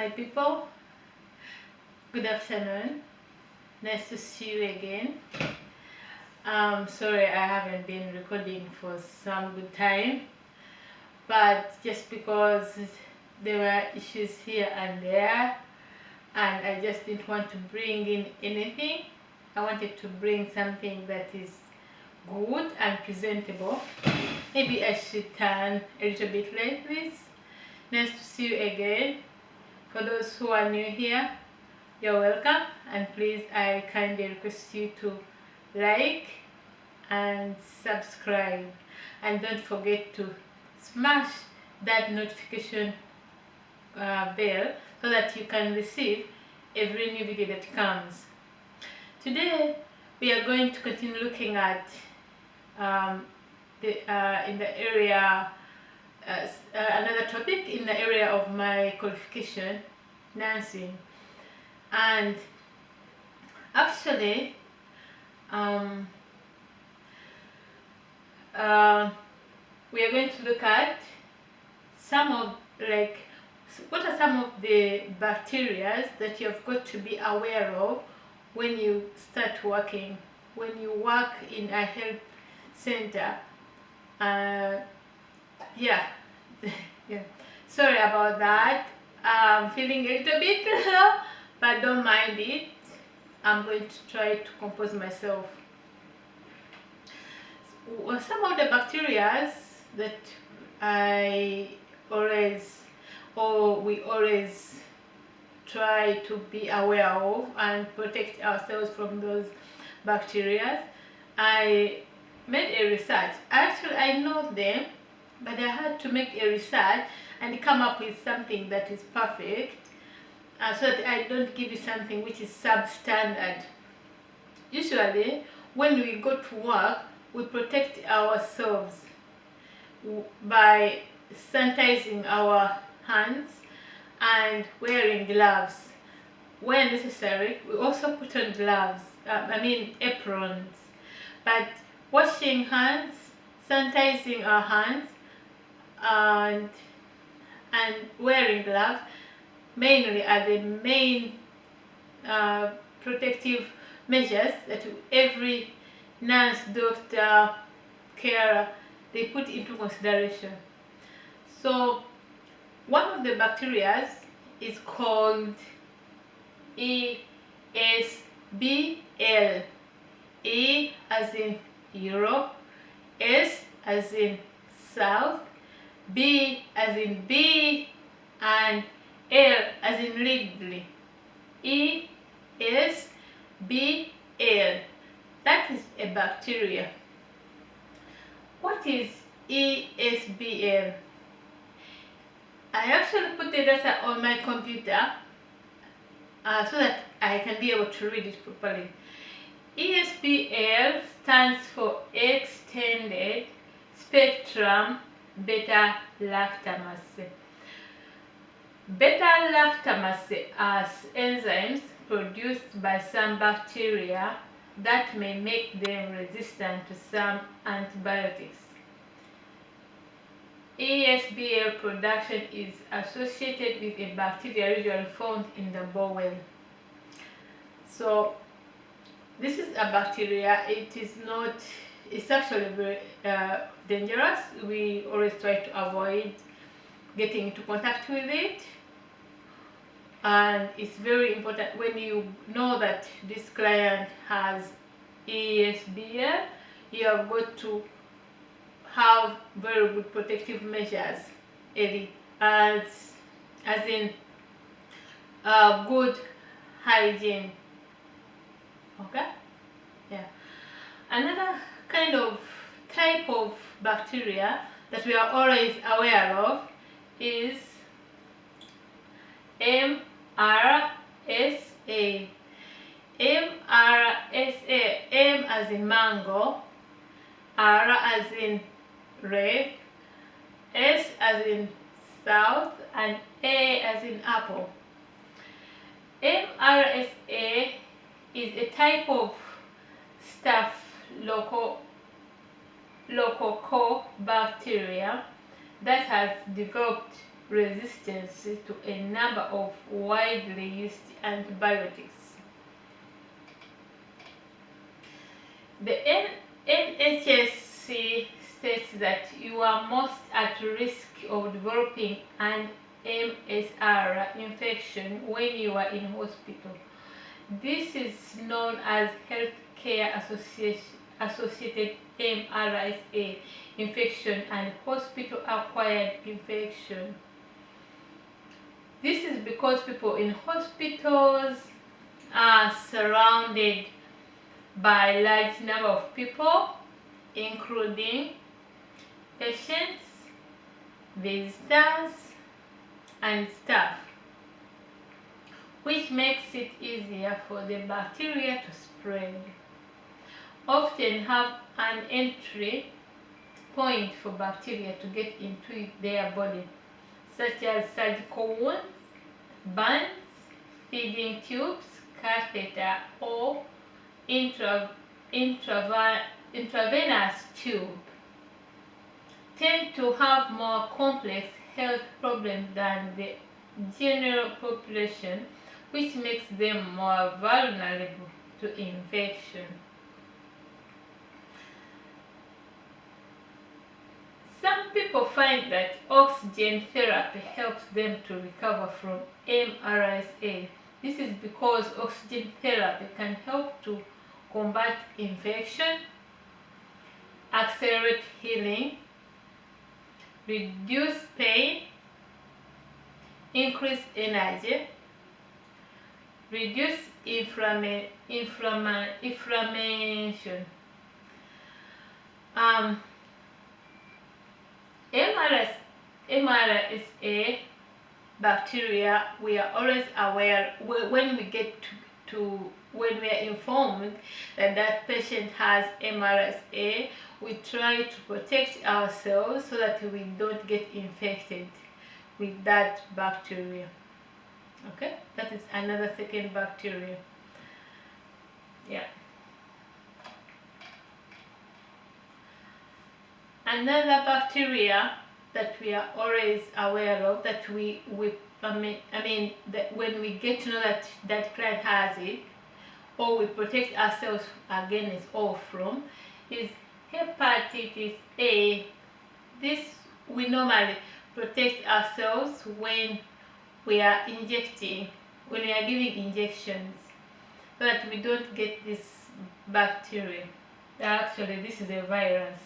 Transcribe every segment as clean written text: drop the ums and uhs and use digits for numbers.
my people, good afternoon. Nice to see you again. Sorry I haven't been recording for some good time, but just because there were issues here and there, and I just didn't want to bring in anything. I wanted to bring something that is good and presentable. Maybe I should turn a little bit like this. Nice to see you again. For those who are new here, you're welcome, and please I kindly request you to like and subscribe, and don't forget to smash that notification bell so that you can receive every new video that comes. Today we are going to continue looking at in the area another topic in the area of my qualification, nursing. And actually we are going to look at some of, like, what are some of the bacteria that you have got to be aware of when you start working, when you work in a health center. Yeah. Yeah, sorry about that. I'm feeling a little bit low, but don't mind it. I'm going to try to compose myself. Some of the bacteria that we always try to be aware of and protect ourselves from those bacteria. I made a research. Actually, I know them, but I had to make a research and come up with something that is perfect, so that I don't give you something which is substandard. Usually, when we go to work, we protect ourselves by sanitizing our hands and wearing gloves. Where necessary, we also put on gloves, aprons. But washing hands, sanitizing our hands, and wearing gloves mainly are the main protective measures that every nurse, doctor, carer, they put into consideration. So one of the bacteria is called ESBL. E as in Europe, S as in South, B as in bee, and L as in Ridley. ESBL. That is a bacteria. What is ESBL? I actually put the data on my computer so that I can be able to read it properly. ESBL stands for extended spectrum beta-lactamase. Beta-lactamase are enzymes produced by some bacteria that may make them resistant to some antibiotics. ESBL production is associated with a bacteria usually found in the bowel. So this is a bacteria. It's actually very dangerous. We always try to avoid getting into contact with it, and it's very important when you know that this client has ESBL, you have got to have very good protective measures, as in good hygiene. Okay? Yeah. Another kind of type of bacteria that we are always aware of is MRSA. MRSA, M as in mango, R as in red, S as in south, and A as in apple. MRSA is a type of Staphylococcus bacteria that has developed resistance to a number of widely used antibiotics. The NHS states that you are most at risk of developing an MSR infection when you are in hospital. This is known as healthcare associated MRSA infection and hospital-acquired infection. This is because people in hospitals are surrounded by a large number of people, including patients, visitors, and staff, which makes it easier for the bacteria to spread. Often have an entry point for bacteria to get into their body, such as surgical wounds, burns, feeding tubes, catheter, or intravenous tube. Tend to have more complex health problems than the general population, which makes them more vulnerable to infection. Some people find that oxygen therapy helps them to recover from MRSA. This is because oxygen therapy can help to combat infection, accelerate healing, reduce pain, increase energy, reduce inflammation. MRSA bacteria, we are always aware when we get when we are informed that that patient has MRSA, we try to protect ourselves so that we don't get infected with that bacteria. Okay, that is another second bacteria. Yeah. Another bacteria that we are always aware of, that that when we get to know that that client has it, or we protect ourselves against or from, is Hepatitis A. This we normally protect ourselves when we are giving injections, so that we don't get this bacteria. Actually, this is a virus.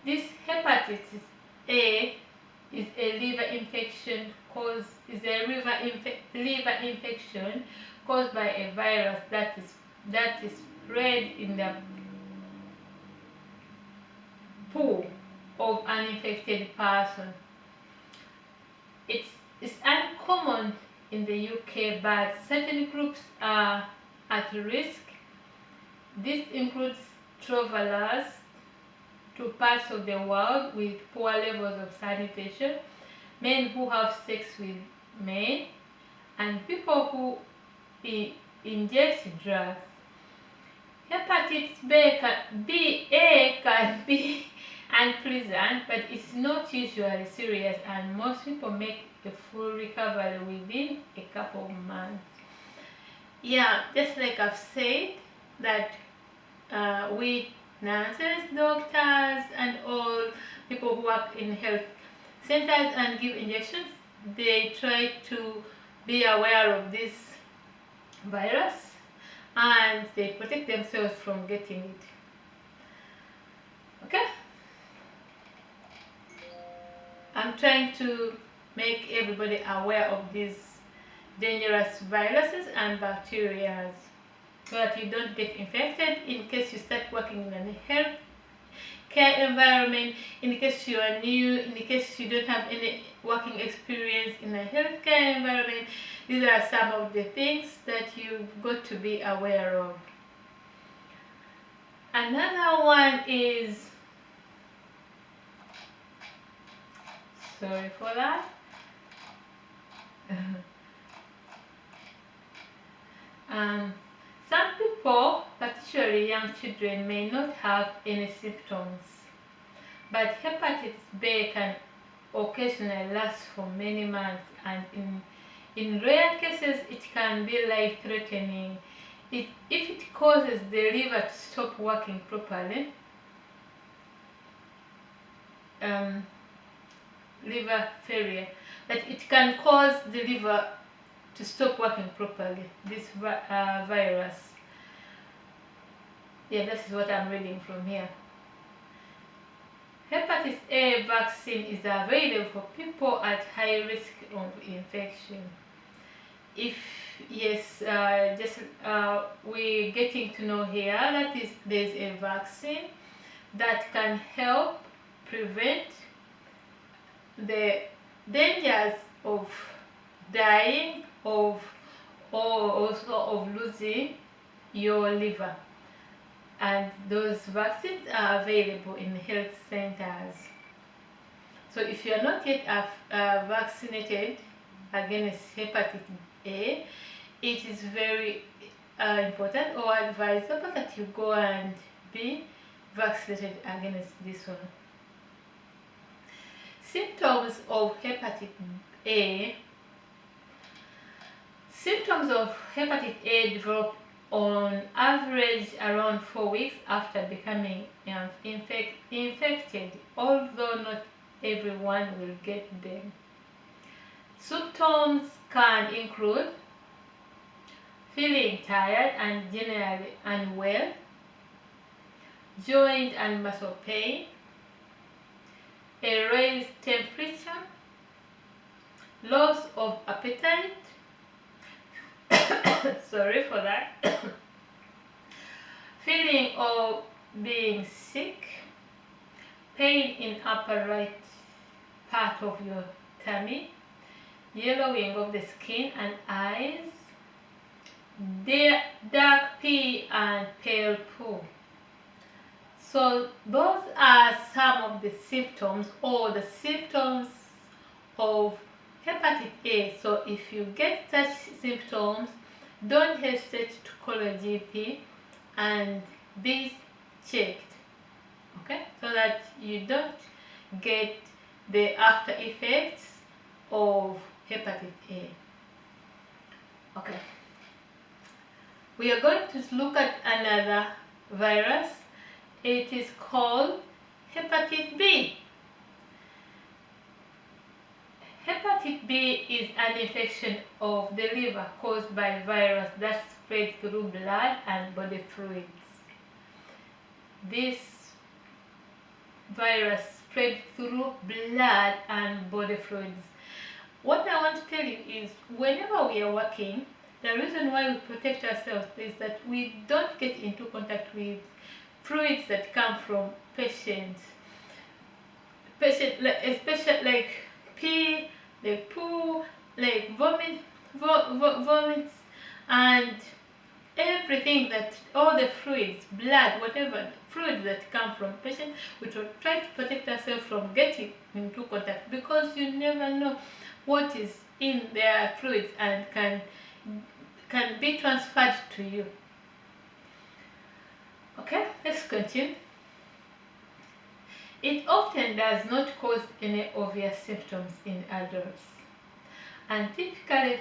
This hepatitis A is a liver infection caused by a virus that is spread in the poo of an infected person. It's uncommon in the UK, but certain groups are at risk. This includes travelers to parts of the world with poor levels of sanitation, men who have sex with men, and people who ingest drugs. Hepatitis B can be unpleasant, but it's not usually serious, and most people make a full recovery within a couple of months. Yeah, just like I've said, that we nurses, doctors, and all people who work in health centers and give injections, they try to be aware of this virus and they protect themselves from getting it. Okay? I'm trying to make everybody aware of these dangerous viruses and bacteria, so that you don't get infected in case you start working in a health care environment, in case you are new, in case you don't have any working experience in a healthcare environment. These are some of the things that you've got to be aware of. Another one is, sorry for that. Some people, particularly young children, may not have any symptoms, but hepatitis B can occasionally lasts for many months, and in rare cases it can be life-threatening. If it causes the liver to stop working properly, liver failure, that it can cause the liver to stop working properly, this virus. Yeah, this is what I'm reading from here. Hepatitis A vaccine is available for people at high risk of infection. If yes, we're getting to know here that there's a vaccine that can help prevent the dangers of dying or also of losing your liver, and those vaccines are available in health centers. So if you are not yet vaccinated against hepatitis A, it is very important or advisable that you go and be vaccinated against this one. Symptoms of hepatitis A. Symptoms of hepatitis A develop on average around 4 weeks after becoming infected, although not everyone will get them. Symptoms can include feeling tired and generally unwell, joint and muscle pain, a raised temperature, loss of appetite, sorry for that, feeling of being sick, pain in upper right part of your tummy, yellowing of the skin and eyes, dark pee and pale poo. So those are some of the symptoms or the symptoms of hepatitis A. So if you get such symptoms, don't hesitate to call a GP and be checked, okay, so that you don't get the after effects of hepatitis A. Okay, we are going to look at another virus. It is called Hepatitis B. Hepatitis B is an infection of the liver caused by virus that spreads through blood and body fluids. This virus spreads through blood and body fluids. What I want to tell you is, whenever we are working, the reason why we protect ourselves is that we don't get into contact with fluids that come from patients, especially like pee, like poo, like vomits, and everything that, all the fluids, blood, whatever fluids that come from patients, we try to protect ourselves from getting into contact, because you never know what is in their fluids and can be transferred to you. Okay, let's continue. It often does not cause any obvious symptoms in adults and typically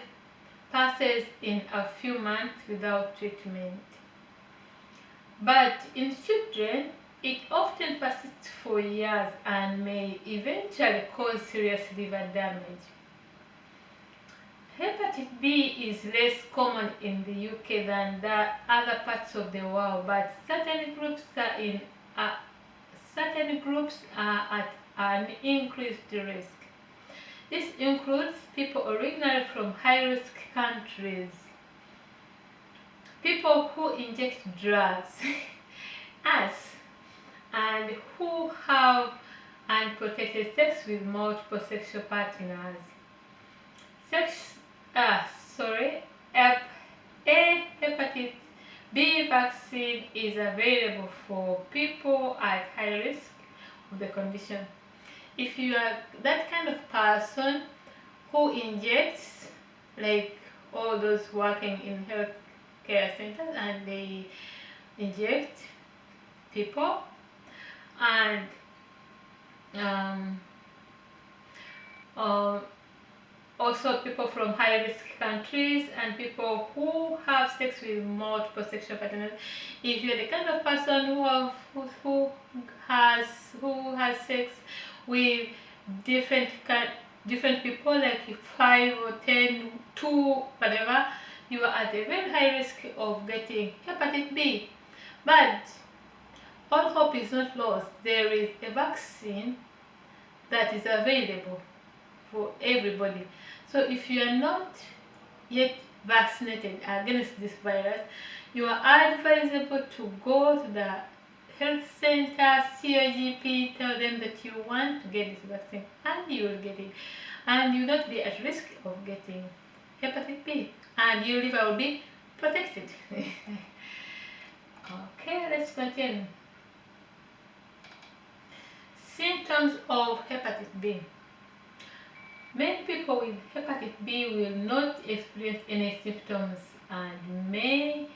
passes in a few months without treatment. But in children, it often persists for years and may eventually cause serious liver damage. Hepatitis B is less common in the UK than the other parts of the world, but certain groups are at an increased risk. This includes people originally from high-risk countries, people who inject drugs, us, and who have unprotected sex with multiple sexual partners. A hepatitis B vaccine is available for people at high risk of the condition. If you are that kind of person who injects, like all those working in healthcare centers, and they inject people, and Um, Also, people from high-risk countries and people who have sex with multiple sexual partners. If you're the kind of person who has sex with different different people, like 5 or 10, 2, whatever, you are at a very high risk of getting hepatitis B. But all hope is not lost. There is a vaccine that is available for everybody. So if you are not yet vaccinated against this virus, you are advisable to go to the health center, see your GP, tell them that you want to get this vaccine, and you will get it. And you will not be at risk of getting hepatitis B, and your liver will be protected. Okay, let's continue. Symptoms of hepatitis B. Many people with hepatitis B will not experience any symptoms and may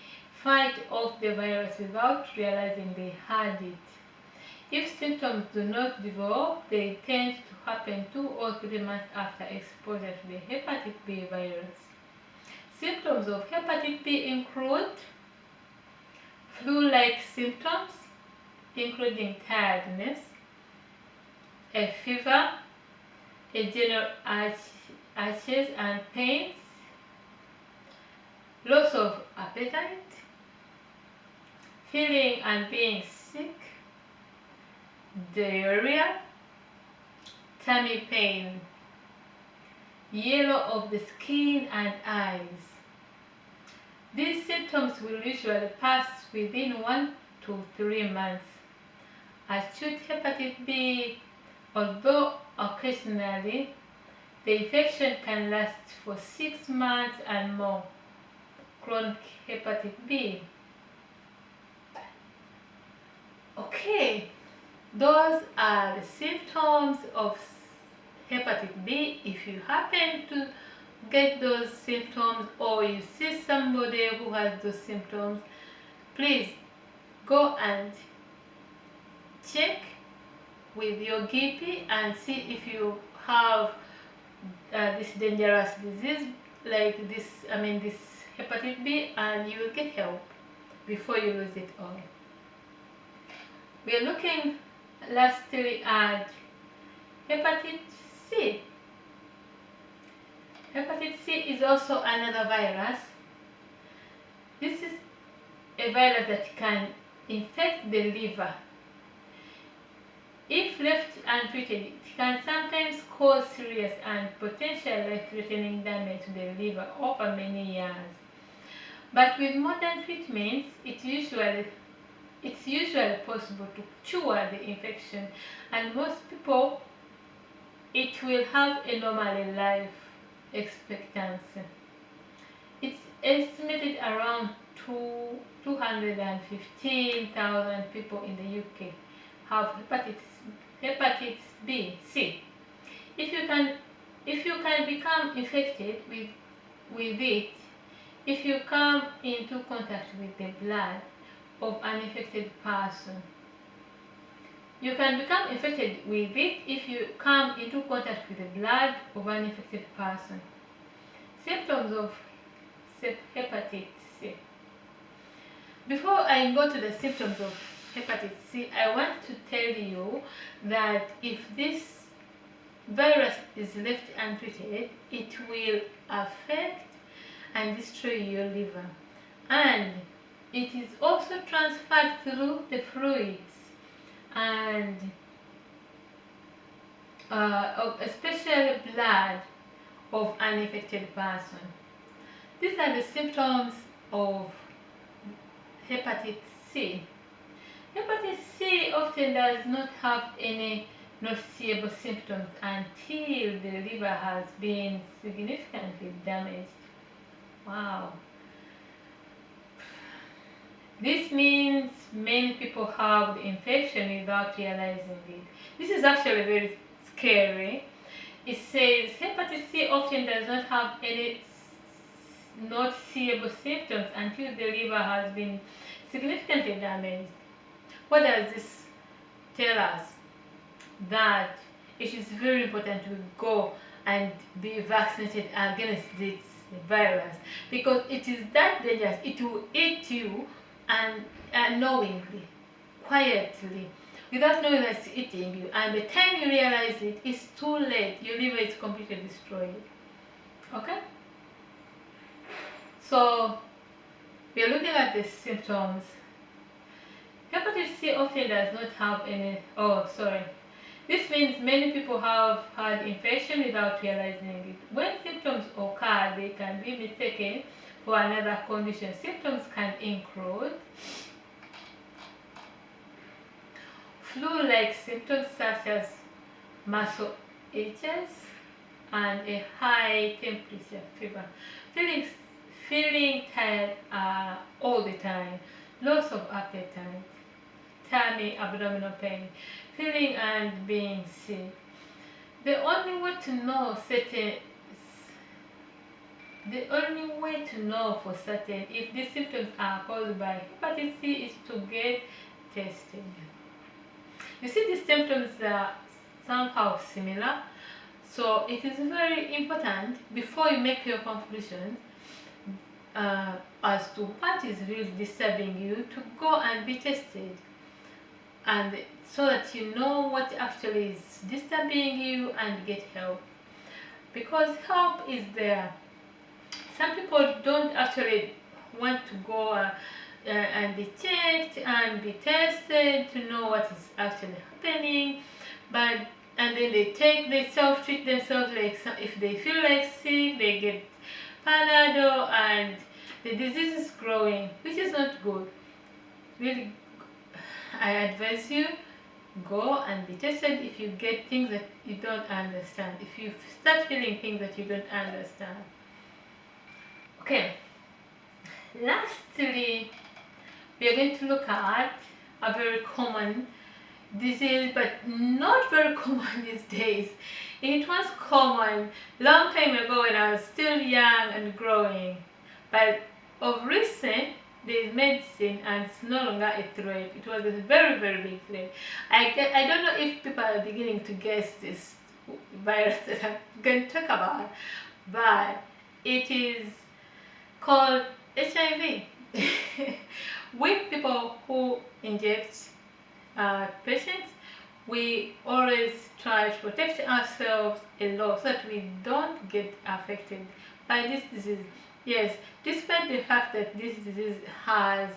fight off the virus without realizing they had it. If symptoms do not develop, they tend to happen 2 or 3 months after exposure to the hepatitis B virus. Symptoms of hepatitis B include flu-like symptoms, including tiredness, a fever, a general itches and pains, loss of appetite, feeling and being sick, diarrhea, tummy pain, yellow of the skin and eyes. These symptoms will usually pass within 1 to 3 months. Acute hepatitis B, although occasionally the infection can last for 6 months and more. Chronic hepatitis B. Okay, those are the symptoms of hepatitis B. If you happen to get those symptoms or you see somebody who has those symptoms, please go and check with your GP and see if you have this dangerous disease like this, this hepatitis B, and you will get help before you lose it all. We are looking lastly at hepatitis C. Hepatitis C is also another virus. This is a virus that can infect the liver. If left untreated, it can sometimes cause serious and potentially life-threatening damage to the liver over many years. But with modern treatments, it's usually possible to cure the infection, and most people, it will have a normal life expectancy. It's estimated around 215,000 people in the UK have hepatitis B, C. If you can become infected with it, if you come into contact with the blood of an infected person. You can become infected with it if you come into contact with the blood of an infected person. Symptoms of hepatitis C. Before I go to the symptoms of hepatitis C, I want to tell you that if this virus is left untreated, it will affect and destroy your liver, and it is also transferred through the fluids and especially blood of an infected person. These are the symptoms of hepatitis C. Hepatitis C often does not have any noticeable symptoms until the liver has been significantly damaged. Wow. This means many people have the infection without realizing it. This is actually very scary. It says hepatitis C often does not have any noticeable symptoms until the liver has been significantly damaged. What does this tell us? That it is very important to go and be vaccinated against this virus, because it is that dangerous. It will eat you, and unknowingly, quietly, without knowing that it's eating you, and the time you realize it, it's too late. Your liver is completely destroyed. Okay, so we are looking at the symptoms. Hepatitis C often does not have any, oh sorry, this means many people have had infection without realizing it. When symptoms occur, they can be mistaken for another condition. Symptoms can include flu-like symptoms such as muscle aches and a high temperature, fever, feeling tired all the time, loss of appetite, tummy, abdominal pain, feeling and being sick. The only way to know for certain if these symptoms are caused by hepatitis C is to get tested. You see, these symptoms are somehow similar, so it is very important before you make your conclusions as to what is really disturbing you to go and be tested, and so that you know what actually is disturbing you and get help, because help is there. Some people don't actually want to go and be checked and be tested to know what is actually happening, and then they self-treat themselves, like if they feel like sick, they get Panadol, and the disease is growing, which is not good. Really, I advise you, go and be tested if you get things that you don't understand, if you start feeling things that you don't understand. Okay, lastly, we are going to look at a very common disease, but not very common these days. It was common long time ago when I was still young and growing, but of recent there is medicine and it's no longer a threat. It was a very, very big threat. I don't know if people are beginning to guess this virus that I'm going to talk about, but it is called HIV. With people who inject patients, we always try to protect ourselves a lot so that we don't get affected by this disease. Yes, despite the fact that this disease has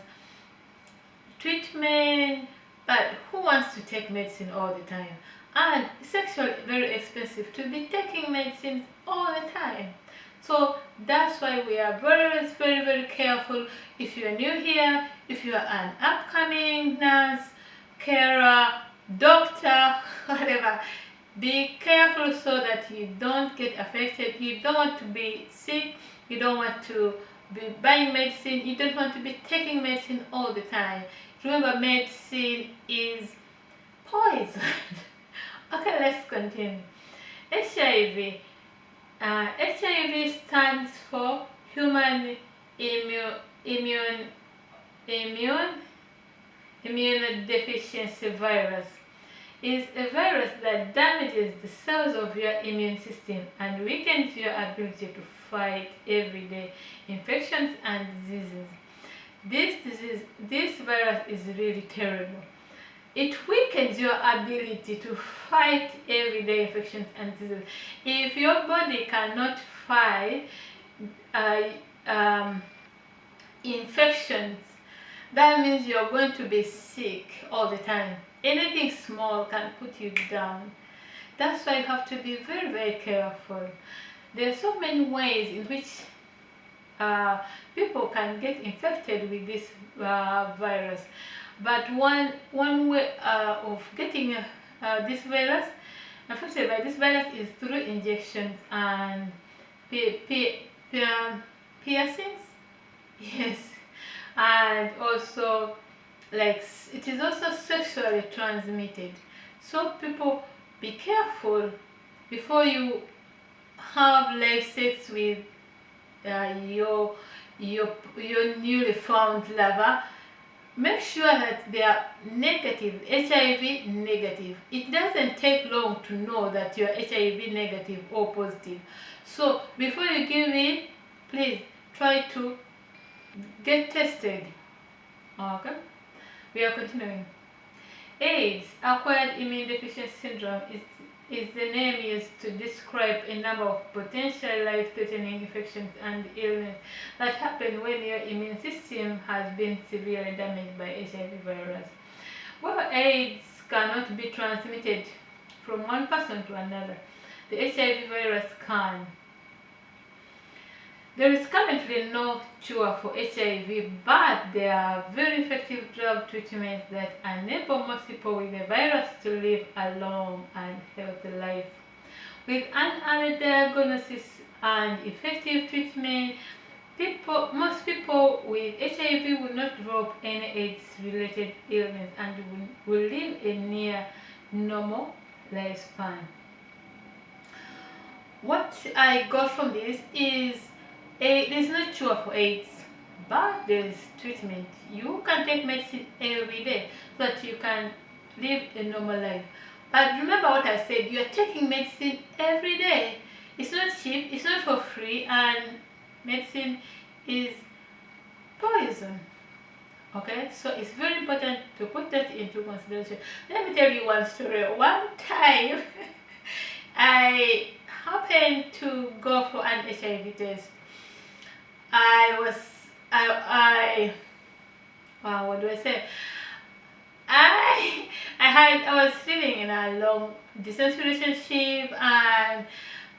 treatment, but who wants to take medicine all the time? And it's actually very expensive to be taking medicines all the time. So that's why we are very, very, very careful. If you are new here, if you are an upcoming nurse, carer, doctor, whatever, be careful so that you don't get affected. You don't want to be sick, you don't want to be buying medicine, you don't want to be taking medicine all the time. Remember, medicine is poison. Okay, let's continue. HIV. HIV stands for Human Immunodeficiency Virus. Is a virus that damages the cells of your immune system and weakens your ability to fight everyday infections and diseases. This virus is really terrible. It weakens your ability to fight everyday infections and diseases. If your body cannot fight infections, that means you're going to be sick all the time. Anything small can put you down. That's why you have to be very, very careful. There are so many ways in which people can get infected with this virus, but one way of getting this virus affected by this virus is through injections and piercings. Yes, and also, like, it is also sexually transmitted, so people be careful before you have live sex with your newly found lover. make sure that they are negative, HIV negative. It doesn't take long to know that you are HIV negative or positive. So before you give in, please try to get tested. Okay, we are continuing. AIDS, acquired immune deficiency syndrome, is the name used to describe a number of potential life-threatening infections and illness that happen when your immune system has been severely damaged by HIV virus. While AIDS cannot be transmitted from one person to another, the HIV virus can. There is currently no cure for HIV, but there are very effective drug treatments that enable most people with the virus to live a long and healthy life. With an early diagnosis and effective treatment, most people with HIV will not develop any AIDS-related illness and will live a near normal lifespan. What I got from this is there's no cure for AIDS, but there's treatment. You can take medicine every day so that you can live a normal life. But remember what I said, you are taking medicine every day. It's not cheap, it's not for free, and medicine is poison. Okay, so it's very important to put that into consideration. Let me tell you one story. One time I happened to go for an HIV test. What do I say? I was living in a long distance relationship, and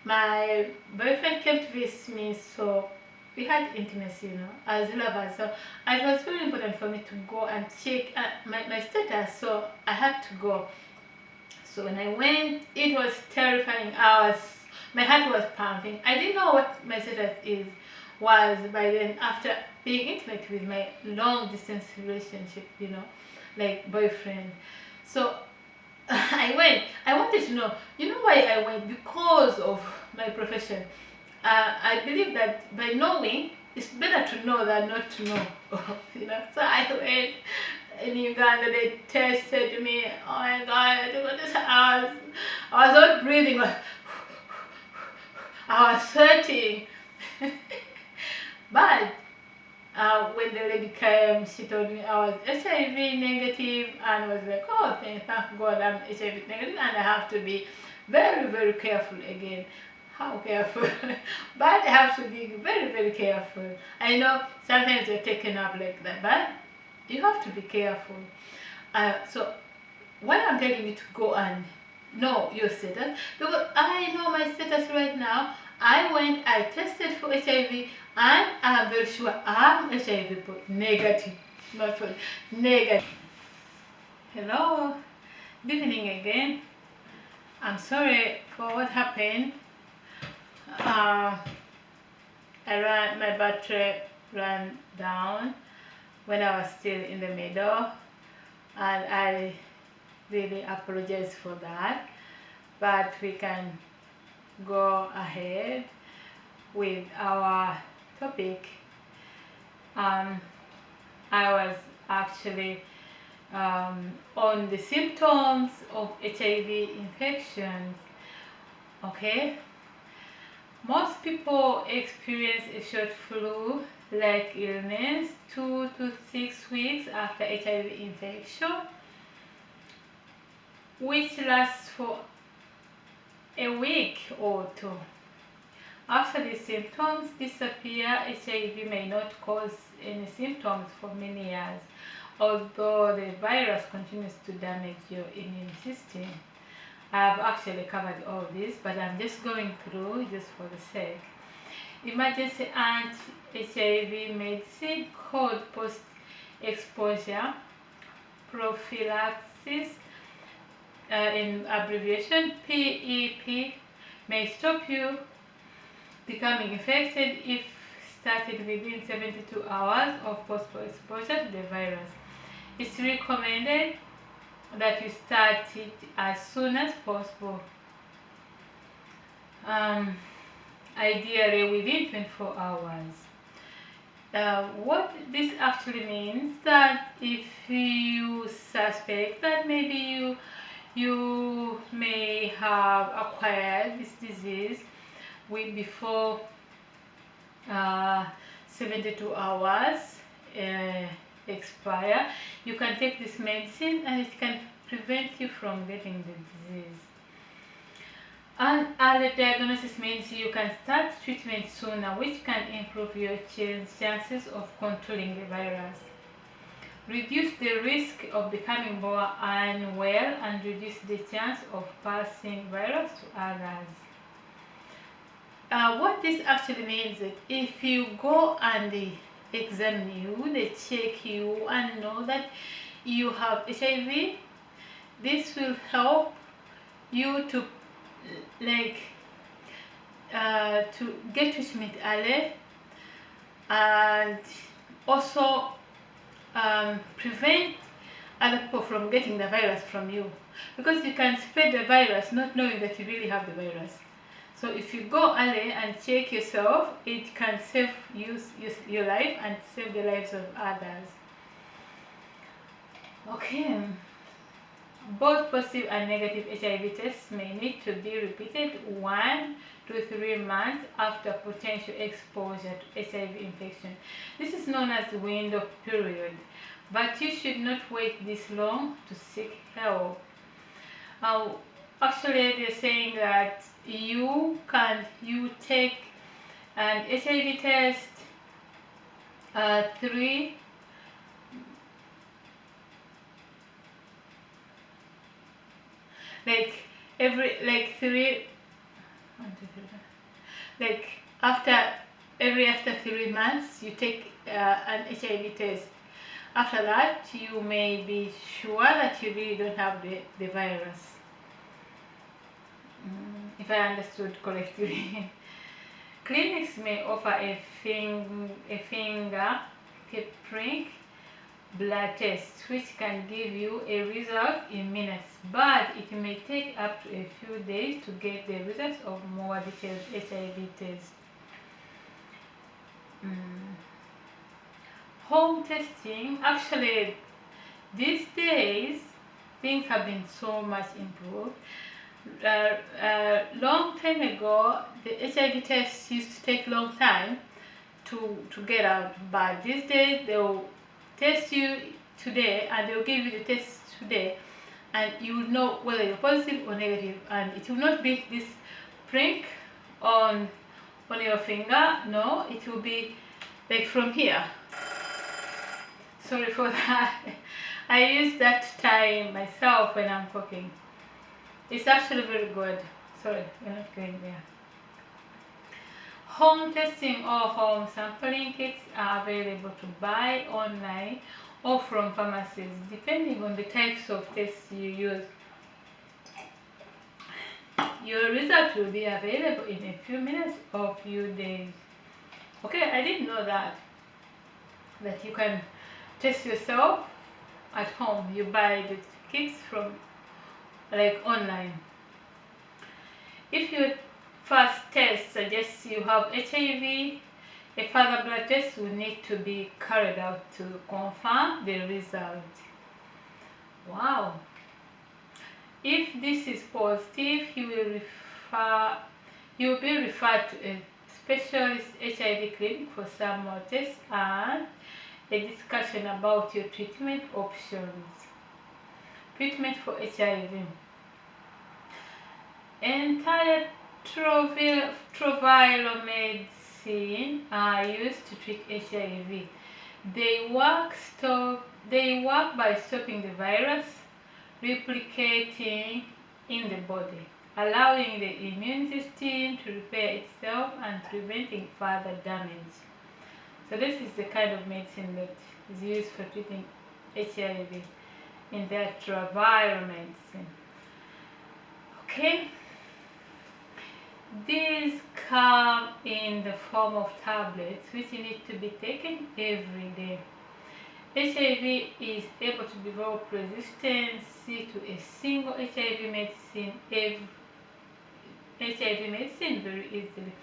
my boyfriend came to visit me, so we had intimacy, as lovers. So it was very important for me to go and check my status, so I had to go. So when I went, it was terrifying. My heart was pumping. I didn't know what my status was by then, after being intimate with my long distance relationship, like boyfriend. So I went. I wanted to know. You know why I went? Because of my profession. I believe that by knowing, it's better to know than not to know. So I went in Uganda. They tested me. Oh my God! I was not breathing. I was sweating. But when the lady came, she told me I was HIV negative, and I was like, oh, thank God I'm HIV negative, and I have to be very, very careful again. How careful? But I have to be very, very careful. I know sometimes you're taken up like that, but you have to be careful. So why I'm telling you to go and know your status, because I know my status right now. I tested for HIV, and I'm very sure I'm HIV negative, not for negative. Hello, good evening again. I'm sorry for what happened. My battery ran down when I was still in the middle, and I really apologize for that. But we can go ahead with our topic. I was actually on the symptoms of HIV infection. Okay, most people experience a short flu-like illness 2 to 6 weeks after HIV infection, which lasts for a week or two. After the symptoms disappear, HIV may not cause any symptoms for many years, although the virus continues to damage your immune system. I've actually covered all this, but I'm just going through just for the sake. Emergency anti-HIV medicine called post-exposure prophylaxis, in abbreviation PEP, may stop you becoming infected if started within 72 hours of possible exposure to the virus. It's recommended that you start it as soon as possible, ideally within 24 hours. What this actually means that if you suspect that maybe you may have acquired this disease before uh, 72 hours uh, expire, you can take this medicine and it can prevent you from getting the disease. And early diagnosis means you can start treatment sooner, which can improve your chances of controlling the virus, reduce the risk of becoming more unwell, and reduce the chance of passing virus to others. What this actually means is if you go and they examine you, they check you and know that you have HIV, this will help you to to get treatment early, and also prevent other people from getting the virus from you, because you can spread the virus not knowing that you really have the virus. So if you go early and check yourself, it can save your life and save the lives of others. Okay. Both positive and negative HIV tests may need to be repeated 1 to 3 months after potential exposure to HIV infection. This is known as the window period, but you should not wait this long to seek help. Actually, they're saying that you take an HIV test three after 3 months you take an HIV test. After that, you may be sure that you really don't have the virus, if I understood correctly. Clinics may offer a finger prick blood test, which can give you a result in minutes, but it may take up to a few days to get the results of more detailed HIV tests. Home testing, actually these days things have been so much improved. Long time ago, the HIV tests used to take long time to get out, but these days they'll test you today and they'll give you the test today, and you will know whether you're positive or negative, and it will not be this prick on your finger. No, it will be like from here. Sorry for that. I use that time myself when I'm cooking. It's actually very good. Sorry, we're not going there. Home testing or home sampling kits are available to buy online or from pharmacies, depending on the types of tests you use. Your result will be available in a few minutes or few days. Okay, I didn't know that you can test yourself at home. You buy the kits from online. If your first test suggests you have HIV, a further blood test will need to be carried out to confirm the result. Wow! If this is positive, you will be referred to a specialist HIV clinic for some more tests and a discussion about your treatment options. Treatment for HIV. Antiretroviral medicine are used to treat HIV. They work by stopping the virus replicating in the body, allowing the immune system to repair itself and preventing further damage. So this is the kind of medicine that is used for treating HIV in the antiretroviral medicine. Okay. These come in the form of tablets which need to be taken every day. HIV is able to develop resistance to a single HIV medicine very easily.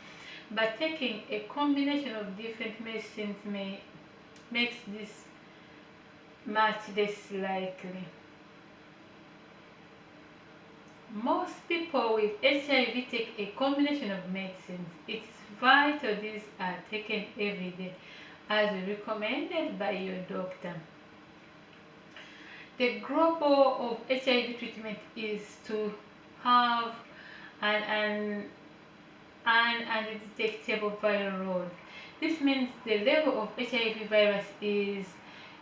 but taking a combination of different medicines makes this much less likely. Most people with HIV take a combination of medicines. It's vital these are taken every day as recommended by your doctor. The goal of HIV treatment is to have an undetectable viral load. This means the level of HIV virus in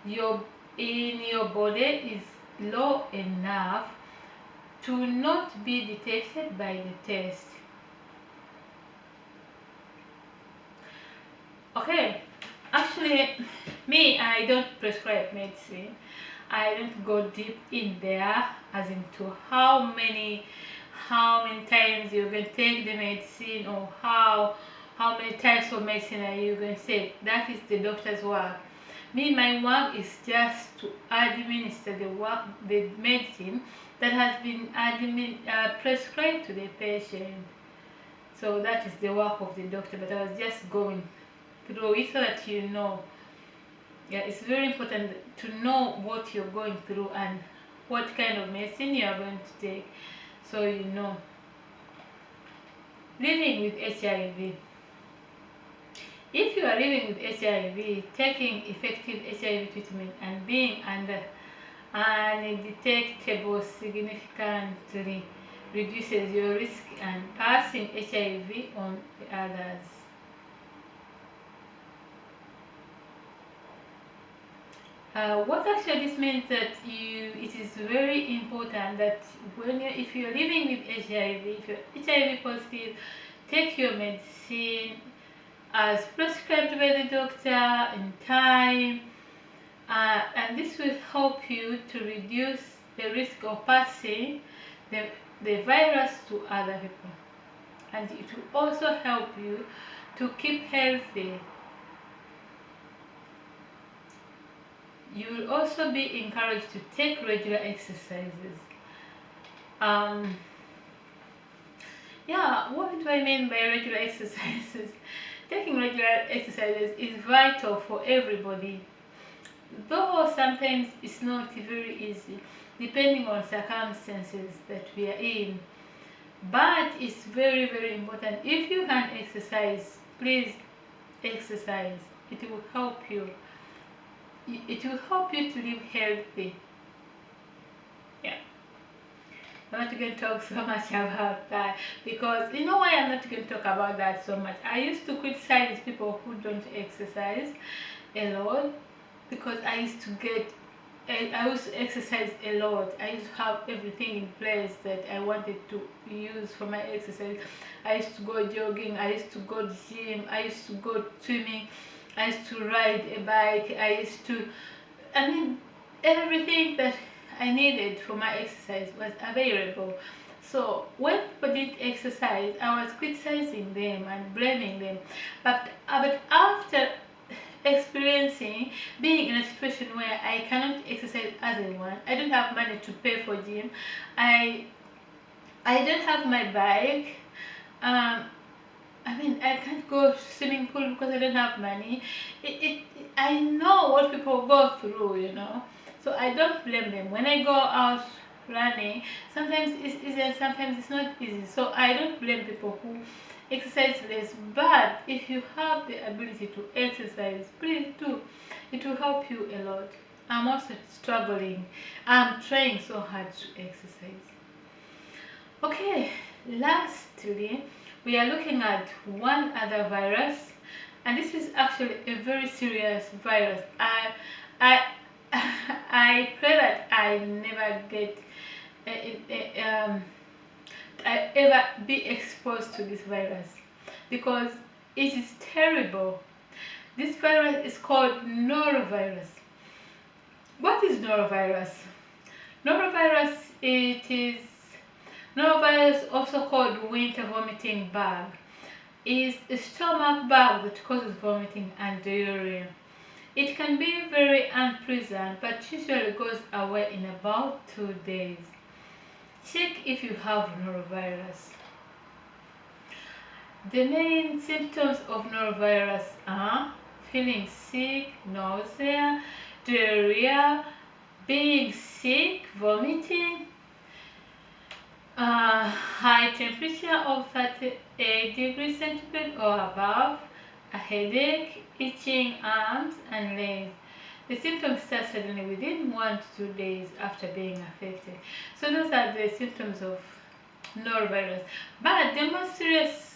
your body is low enough to not be detected by the test. Okay, actually, me, I don't prescribe medicine. I don't go deep in there as into how many times you're going to take the medicine, or how many types of medicine are you going to take. That is the doctor's work. Me, my work is just to administer the medicine that has been prescribed to the patient. So that is the work of the doctor, but I was just going through it so that you know. Yeah, it's very important to know what you're going through and what kind of medicine you are going to take, so you know. Living with HIV. If you are living with HIV, taking effective HIV treatment and being under undetectable significantly reduces your risk and passing HIV on to others. What actually this means that it is very important that if you're living with HIV, if you're HIV positive, take your medicine as prescribed by the doctor in time, and this will help you to reduce the risk of passing the virus to other people, and it will also help you to keep healthy. You will also be encouraged to take regular exercises. Yeah, what do I mean by regular exercises? Taking regular exercises is vital for everybody, though sometimes it's not very easy depending on circumstances that we are in. But it's very, very important. If you can exercise, please exercise. It will help you. It will help you to live healthy. Yeah. I'm not going to talk so much about that, because you know why I'm not going to talk about that so much. I used to criticize people who don't exercise a lot, because I used to exercise a lot. I used to have everything in place that I wanted to use for my exercise. I used to go jogging, I used to go gym, I used to go swimming, I used to ride a bike, I mean, everything that I needed for my exercise was available. So when people didn't exercise, I was criticizing them and blaming them. But after experiencing being in a situation where I cannot exercise as I want, I don't have money to pay for gym, I don't have my bike, I mean, I can't go swimming pool because I don't have money. I know what people go through, you know. So I don't blame them. When I go out running, sometimes it's easy and sometimes it's not easy. So I don't blame people who exercise less. But if you have the ability to exercise, please do. It will help you a lot. I'm also struggling. I'm trying so hard to exercise. Okay, lastly, we are looking at one other virus, and this is actually a very serious virus. I I pray that I never get I ever be exposed to this virus, because it is terrible. This virus is called Norovirus. What is Norovirus? Norovirus, Norovirus, also called winter vomiting bug, is a stomach bug that causes vomiting and diarrhea. It can be very unpleasant, but usually goes away in about 2 days. Check if you have norovirus. The main symptoms of norovirus are feeling sick, nausea, diarrhea, being sick, vomiting, high temperature of 38 degrees centigrade or above, a headache, itching arms and legs. The symptoms start suddenly within 1 to 2 days after being affected. So those are the symptoms of norovirus. But the most serious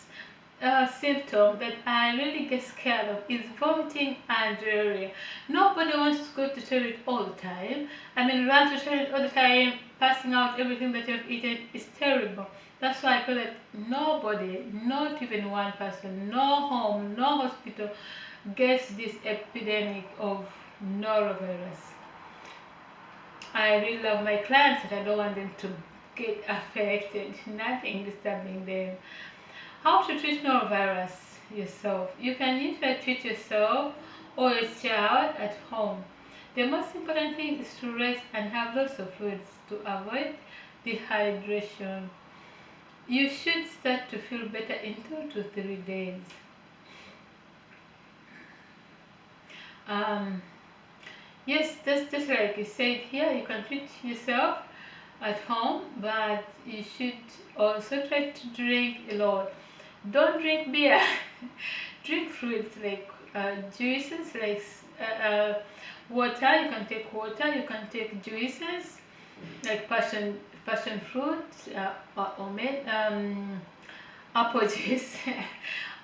symptom that I really get scared of is vomiting and diarrhea. Nobody wants to go to toilet all the time. I mean, run to toilet all the time, passing out everything that you've eaten is terrible. That's why I feel that nobody, not even one person, no home, no hospital, gets this epidemic of norovirus. I really love my clients and I don't want them to get affected, nothing disturbing them. How to treat norovirus yourself? You can either treat yourself or your child at home. The most important thing is to rest and have lots of fluids to avoid dehydration. You should start to feel better in 2 to 3 days. Yes, that's just like you said here, you can treat yourself at home, but you should also try to drink a lot. Don't drink beer. Drink fruits like juices, like water. You can take water. You can take juices like passion fruit or apple juice.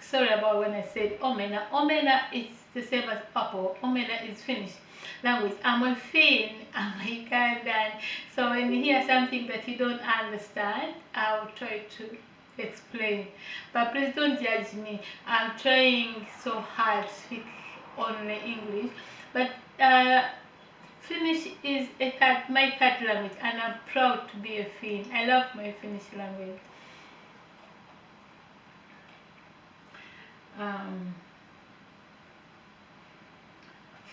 Sorry about when I said omena. Omena is the same as apple. Omena is Finnish language. I'm a Finn, I'm a Ugandan. So when you hear something that you don't understand, I'll try to explain. But please don't judge me. I'm trying so hard to speak only English. But Finnish is my third language, and I'm proud to be a Finn. I love my Finnish language.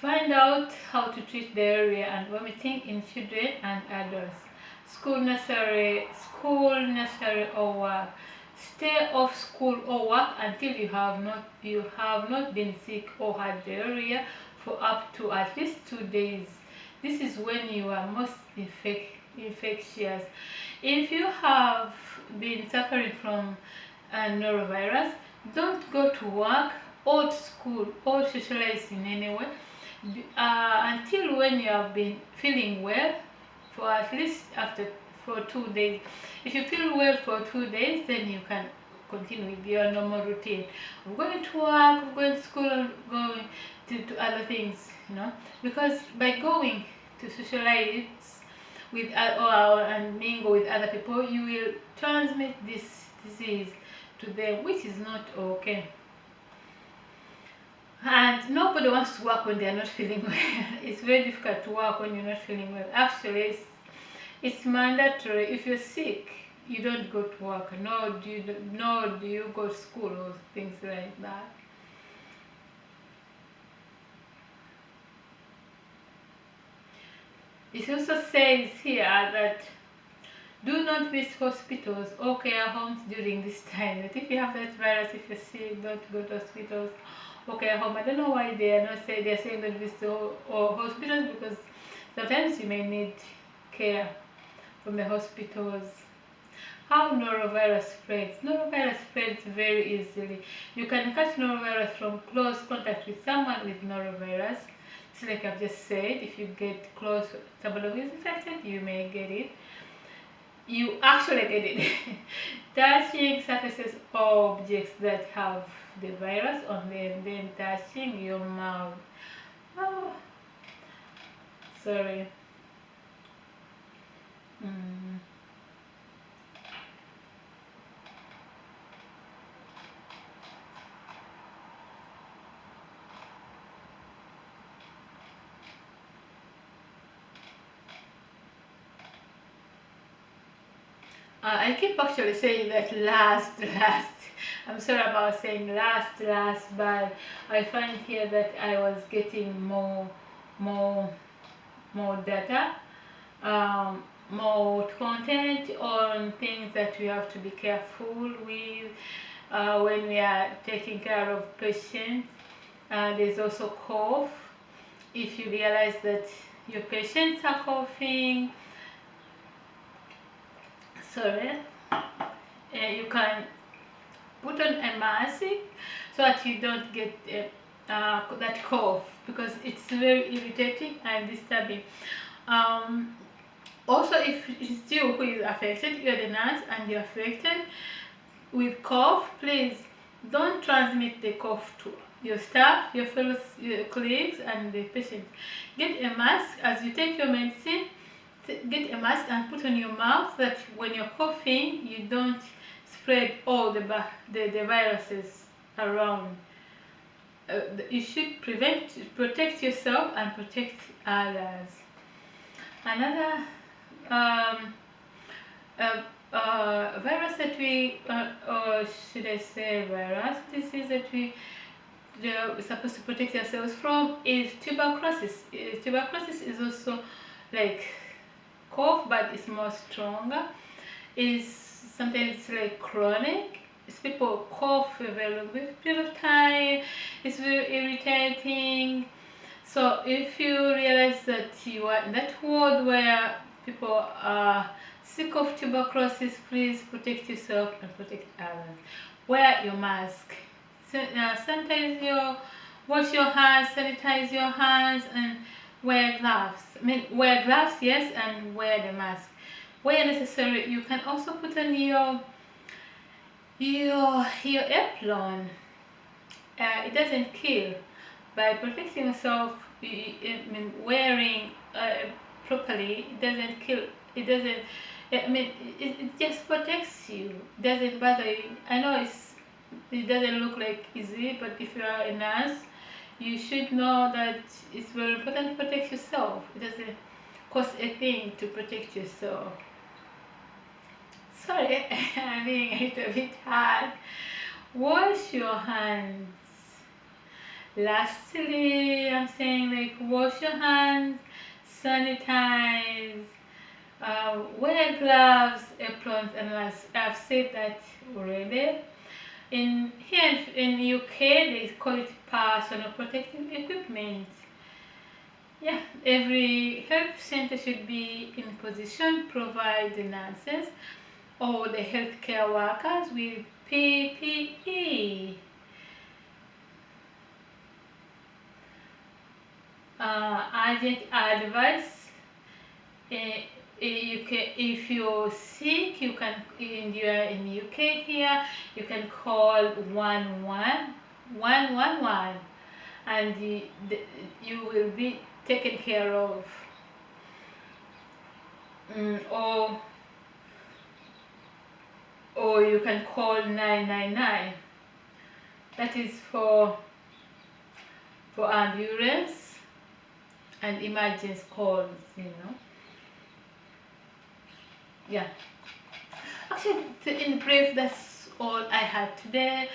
Find out how to treat diarrhea and vomiting in children and adults. School, nursery or work. Stay off school or work until you have not been sick or had diarrhea for up to at least 2 days. This is when you are most infectious. If you have been suffering from norovirus, don't go to work or to school or socialize in any way until when you have been feeling well for at least for 2 days. If you feel well for 2 days, then you can continue with your normal routine of going to work, of going to school, going to other things, because by going to socialize with and mingle with other people, you will transmit this disease to them, which is not okay. And nobody wants to work when they are not feeling well. It's very difficult to work when you're not feeling well. Actually, it's mandatory. If you're sick, you don't go to work. Nor do you go to school or things like that. It also says here that do not visit hospitals or care homes during this time. That if you have that virus, if you're sick, don't go to hospitals or care home. I don't know why they're saying don't visit or hospitals, because sometimes you may need care from the hospitals. How norovirus spreads? Norovirus spreads very easily. You can catch norovirus from close contact with someone with norovirus. It's like I've just said, if you get close to somebody who is infected, you may get it. You actually get it. Touching surfaces or objects that have the virus on them, then touching your mouth. Oh, sorry. I keep actually saying that last. I'm sorry about saying last, but I find here that I was getting more data, more content on things that we have to be careful with. when we are taking care of patients. There's also cough. If you realize that your patients are coughing, sorry, you can put on a mask so that you don't get that cough, because it's very irritating and disturbing. Also, if it's you who is affected, you're the nurse and you're affected with cough, please don't transmit the cough to your staff, your fellow colleagues, and the patient. Get a mask as you take your medicine. Get a mask and put on your mouth, so that when you're coughing, you don't spread all the viruses around. You should protect yourself and protect others. Another virus that we, or should I say virus, disease that we're supposed to protect ourselves from is tuberculosis. Tuberculosis is also like cough, but it's more stronger. It's sometimes like chronic. It's people cough for a very long period of time. It's very irritating. So if you realize that you are in that ward where people are sick of tuberculosis, please protect yourself and protect others. Wear your mask. Wash your hands, sanitize your hands, and wear gloves. Wear gloves, yes, and wear the mask. Where necessary, you can also put on your apron. It doesn't kill. By protecting yourself, wearing properly, it doesn't kill. It doesn't. It just protects you. It doesn't bother you. I know it doesn't look like easy, but if you are a nurse, you should know that it's very important to protect yourself. It doesn't cost a thing to protect yourself. Sorry, I'm being a little bit hard. Wash your hands. Lastly, I'm saying, like, wash your hands, sanitize, wear gloves, aprons, and I've said that already. Here in UK, they call it personal protective equipment. Yeah, every health center should be in position to provide the nurses or the healthcare workers with PPE. Urgent advice: if you're sick, you can, and you are in UK here, you can call 111, and you will be taken care of. Or you can call 999. That is for ambulance and emergency calls, Yeah. Actually, in brief, that's all I had today.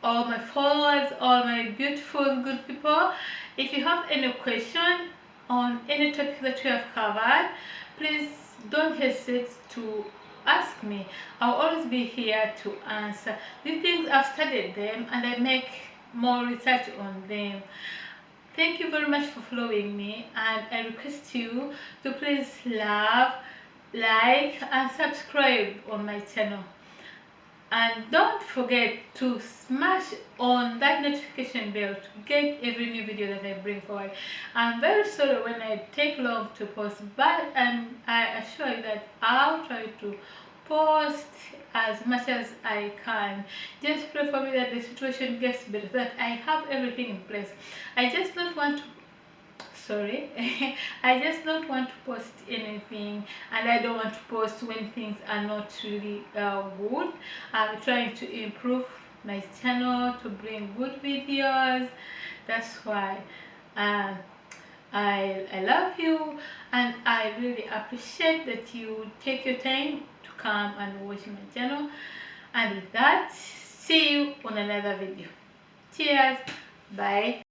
All my followers, all my beautiful, good people, if you have any question on any topic that we have covered, please don't hesitate to ask me. I'll always be here to answer. These things, I've studied them and I make more research on them. Thank you very much for following me, and I request you to please love, like, and subscribe on my channel. And don't forget to smash on that notification bell to get every new video that I bring forward. I'm very sorry when I take long to post, but I assure you that I'll try to post as much as I can. Just pray for me that the situation gets better, that I have everything in place. I just don't want to I just don't want to post anything, and I don't want to post when things are not really good. I'm trying to improve my channel to bring good videos. That's why I love you, and I really appreciate that you take your time to come and watch my channel. And with that, see you on another video. Cheers. Bye.